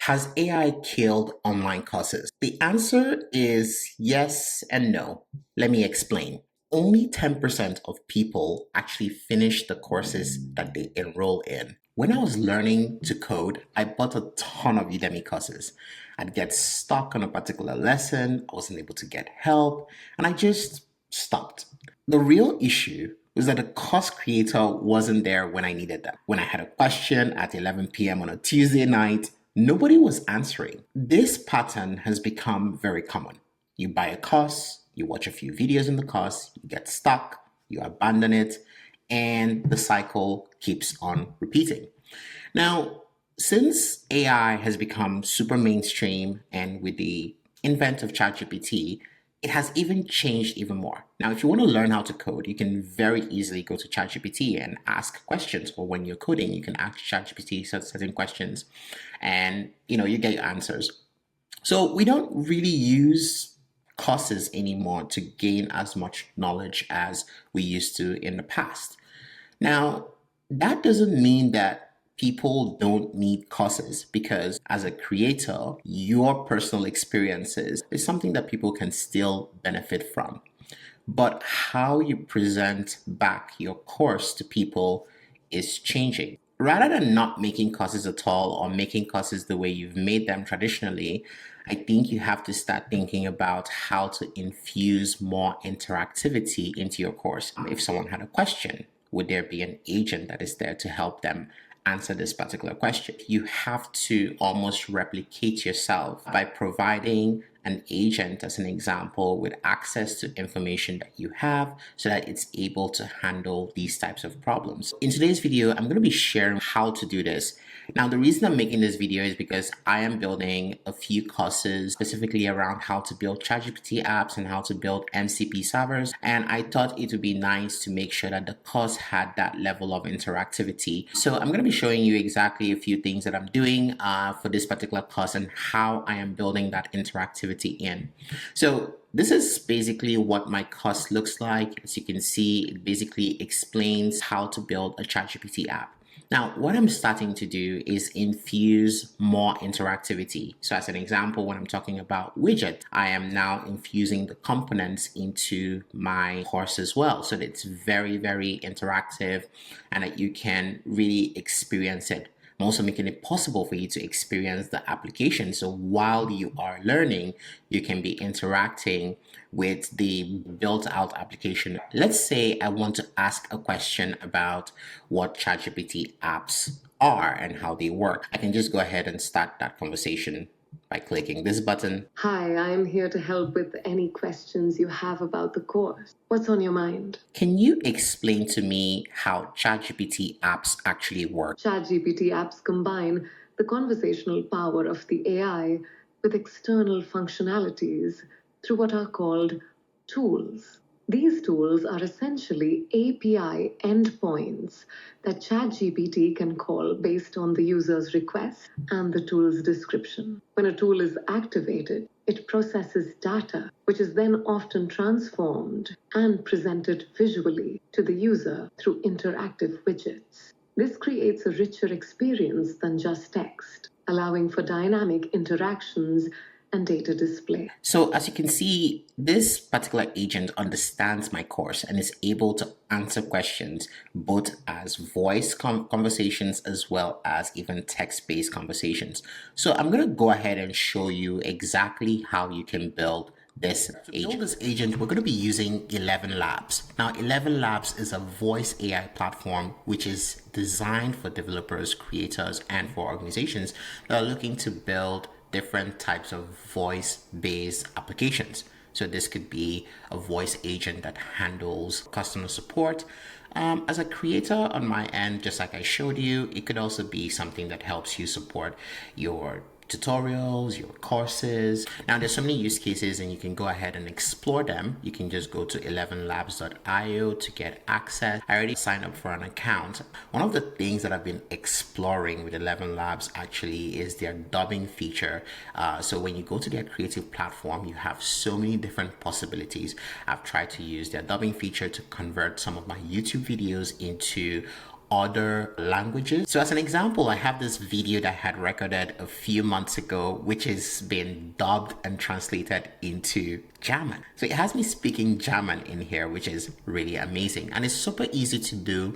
Has AI killed online courses? The answer is yes and no. Let me explain. Only 10% of people actually finish the courses that they enroll in. When I was learning to code, I bought a ton of Udemy courses. I'd get stuck on a particular lesson, I wasn't able to get help, and I just stopped. The real issue was that the course creator wasn't there when I needed them. When I had a question at 11 p.m. on a Tuesday night, nobody was answering. This pattern has become very common. You buy a course, you watch a few videos in the course, you get stuck, you abandon it, and the cycle keeps on repeating. Now, since AI has become super mainstream and with the invent of ChatGPT, it has even changed even more. Now, if you want to learn how to code, you can very easily go to ChatGPT and ask questions. Or when you're coding, you can ask ChatGPT certain questions and you get your answers. So we don't really use courses anymore to gain as much knowledge as we used to in the past. Now, that doesn't mean that people don't need courses, because as a creator, your personal experiences is something that people can still benefit from. But how you present back your course to people is changing. Rather than not making courses at all or making courses the way you've made them traditionally, I think you have to start thinking about how to infuse more interactivity into your course. If someone had a question, would there be an agent that is there to help them answer this particular question? You have to almost replicate yourself by providing an agent, as an example, with access to information that you have so that it's able to handle these types of problems. In today's video, I'm going to be sharing how to do this. Now, the reason I'm making this video is because I am building a few courses specifically around how to build ChatGPT apps and how to build MCP servers. And I thought it would be nice to make sure that the course had that level of interactivity. So I'm going to be showing you exactly a few things that I'm doing for this particular course and how I am building that interactivity in. So this is basically what my course looks like. As you can see, it basically explains how to build a ChatGPT app. Now, what I'm starting to do is infuse more interactivity. So as an example, when I'm talking about widget, I am now infusing the components into my course as well, so that it's very, very interactive and that you can really experience it. I'm also making it possible for you to experience the application. So while you are learning, you can be interacting with the built out application. Let's say I want to ask a question about what ChatGPT apps are and how they work. I can just go ahead and start that conversation by clicking this button. Hi, I'm here to help with any questions you have about the course. What's on your mind? Can you explain to me how ChatGPT apps actually work? ChatGPT apps combine the conversational power of the AI with external functionalities through what are called tools. These tools are essentially API endpoints that ChatGPT can call based on the user's request and the tool's description. When a tool is activated, it processes data, which is then often transformed and presented visually to the user through interactive widgets. This creates a richer experience than just text, allowing for dynamic interactions and data display. So as you can see, this particular agent understands my course and is able to answer questions both as voice conversations as well as even text-based conversations. So I'm going to go ahead and show you exactly how you can build this agent. To build this agent, we're going to be using ElevenLabs. Now, ElevenLabs is a voice AI platform which is designed for developers, creators, and for organizations that are looking to build different types of voice-based applications. So this could be a voice agent that handles customer support. As a creator on my end, just like I showed you, it could also be something that helps you support your tutorials, your courses. Now there's so many use cases and you can go ahead and explore them. You can just go to ElevenLabs.io to get access. I already signed up for an account. One of the things that I've been exploring with ElevenLabs actually is their dubbing feature. So when you go to their creative platform, you have so many different possibilities. I've tried to use their dubbing feature to convert some of my YouTube videos into other languages. So as an example, I have this video that I had recorded a few months ago, which has been dubbed and translated into German. So it has me speaking German in here, which is really amazing. And it's super easy to do.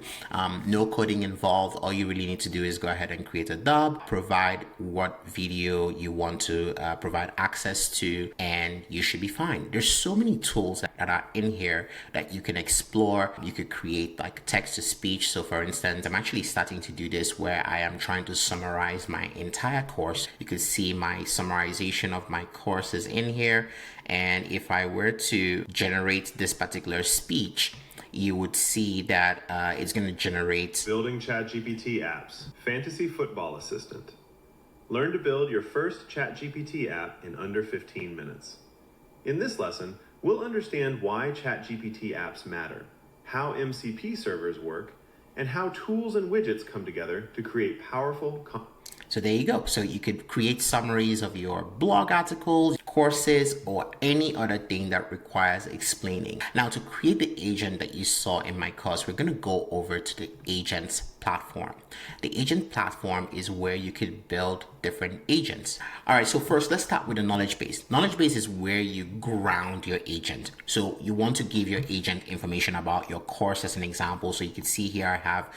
No coding involved. All you really need to do is go ahead and create a dub, provide what video you want to provide access to, and you should be fine. There's so many tools that are in here that you can explore. You could create like text to speech. So for instance, I'm actually starting to do this where I am trying to summarize my entire course. You could see my summarization of my courses in here. And if I were to generate this particular speech, you would see that it's going to generate building ChatGPT apps, fantasy football assistant. Learn to build your first ChatGPT app in under 15 minutes. In this lesson, we'll understand why ChatGPT apps matter, how MCP servers work, and how tools and widgets come together to create powerful So there you go. So you could create summaries of your blog articles, courses, or any other thing that requires explaining. Now, to create the agent that you saw in my course, we're going to go over to the agents platform. The agent platform is where you could build different agents. All right, so first let's start with the knowledge base. Knowledge base is where you ground your agent. So you want to give your agent information about your course as an example. So you can see here I have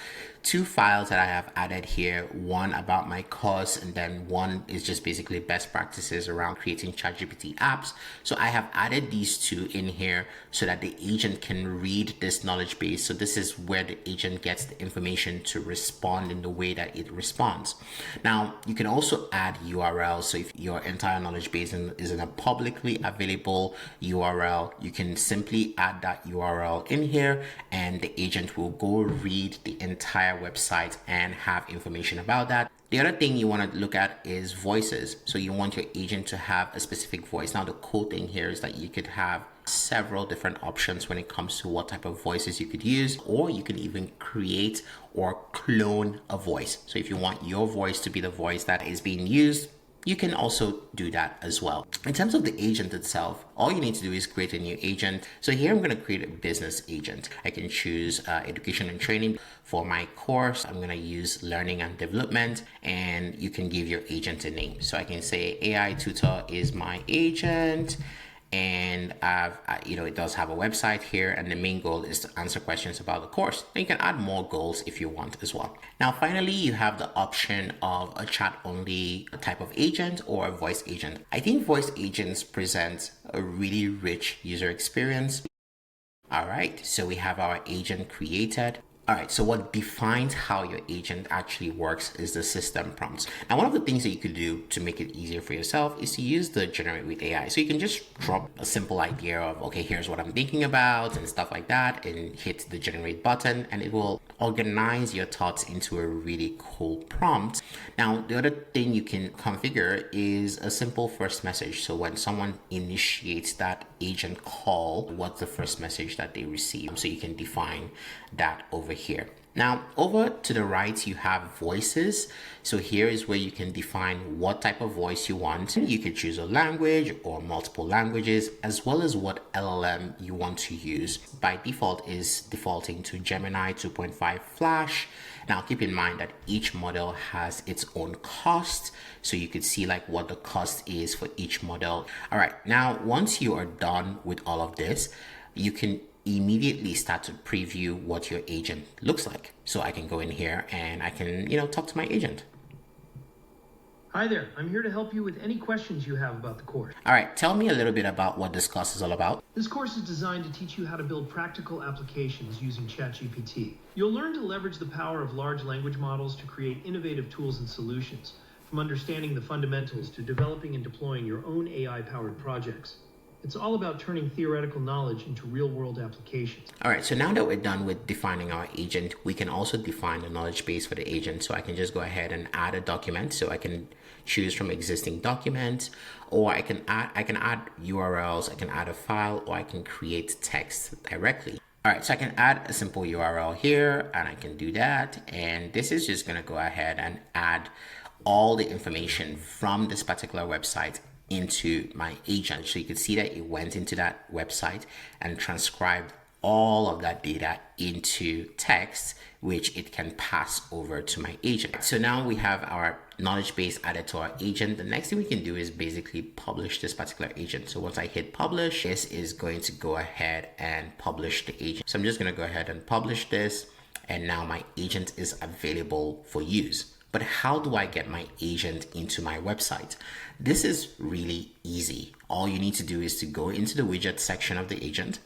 two files that I have added here, one about my course, and then one is just basically best practices around creating ChatGPT apps. So I have added these two in here so that the agent can read this knowledge base. So this is where the agent gets the information to respond in the way that it responds. Now, you can also add URLs. So if your entire knowledge base is in a publicly available URL, you can simply add that URL in here and the agent will go read the entire website and have information about that. The other thing you want to look at is voices. So you want your agent to have a specific voice. Now, the cool thing here is that you could have several different options when it comes to what type of voices you could use, or you can even create or clone a voice. So if you want your voice to be the voice that is being used, you can also do that as well. In terms of the agent itself, all you need to do is create a new agent. So here I'm going to create a business agent. I can choose education and training. For my course, I'm going to use learning and development, and you can give your agent a name. So I can say AI Tutor is my agent. And it does have a website here, and the main goal is to answer questions about the course. And you can add more goals if you want as well. Now, finally, you have the option of a chat only type of agent or a voice agent. I think voice agents present a really rich user experience. All right, so we have our agent created. All right, so what defines how your agent actually works is the system prompts. Now, one of the things that you could do to make it easier for yourself is to use the generate with AI. So you can just drop a simple idea of, okay, here's what I'm thinking about and stuff like that, and hit the generate button, and it will organize your thoughts into a really cool prompt. Now, the other thing you can configure is a simple first message. So when someone initiates that agent call, what's the first message that they receive? So you can define that over here. Now, over to the right, you have voices. So here is where you can define what type of voice you want. You could choose a language or multiple languages, as well as what LLM you want to use. By default is defaulting to Gemini 2.5 Flash. Now, keep in mind that each model has its own cost. So you could see like what the cost is for each model. All right, now, once you are done with all of this, you can immediately start to preview what your agent looks like. So I can go in here and I can, talk to my agent. Hi there, I'm here to help you with any questions you have about the course. All right, tell me a little bit about what this course is all about. This course is designed to teach you how to build practical applications using ChatGPT. You'll learn to leverage the power of large language models to create innovative tools and solutions, from understanding the fundamentals to developing and deploying your own AI-powered projects. It's all about turning theoretical knowledge into real-world applications. All right, so now that we're done with defining our agent, we can also define the knowledge base for the agent. So I can just go ahead and add a document. So I can choose from existing documents, or I can add URLs, I can add a file, or I can create text directly. All right, so I can add a simple URL here, and I can do that. And this is just gonna go ahead and add all the information from this particular website into my agent. So you can see that it went into that website and transcribed all of that data into text, which it can pass over to my agent. So now we have our knowledge base added to our agent. The next thing we can do is basically publish this particular agent. So once I hit publish, this is going to go ahead and publish the agent. So I'm just going to go ahead and publish this. And now my agent is available for use. But how do I get my agent into my website? This is really easy. All you need to do is to go into the widget section of the agent.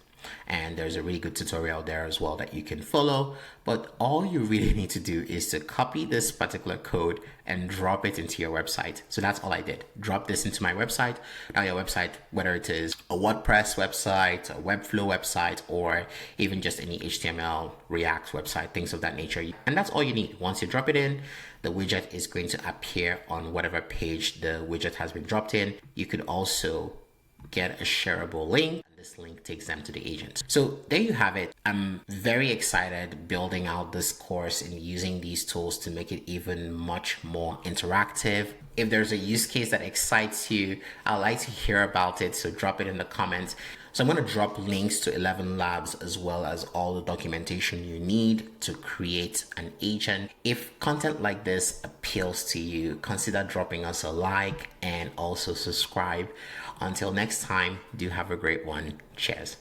And there's a really good tutorial there as well that you can follow. But all you really need to do is to copy this particular code and drop it into your website. So that's all I did. Drop this into my website. Now your website, whether it is a WordPress website, a Webflow website, or even just any HTML, React website, things of that nature. And that's all you need. Once you drop it in, the widget is going to appear on whatever page the widget has been dropped in. You could also get a shareable link. This link takes them to the agent. So there you have it. I'm very excited building out this course and using these tools to make it even much more interactive. If there's a use case that excites you, I'd like to hear about it. So drop it in the comments. So I'm going to drop links to ElevenLabs as well as all the documentation you need to create an agent. If content like this appeals to you, consider dropping us a like and also subscribe. Until next time, do have a great one. Cheers.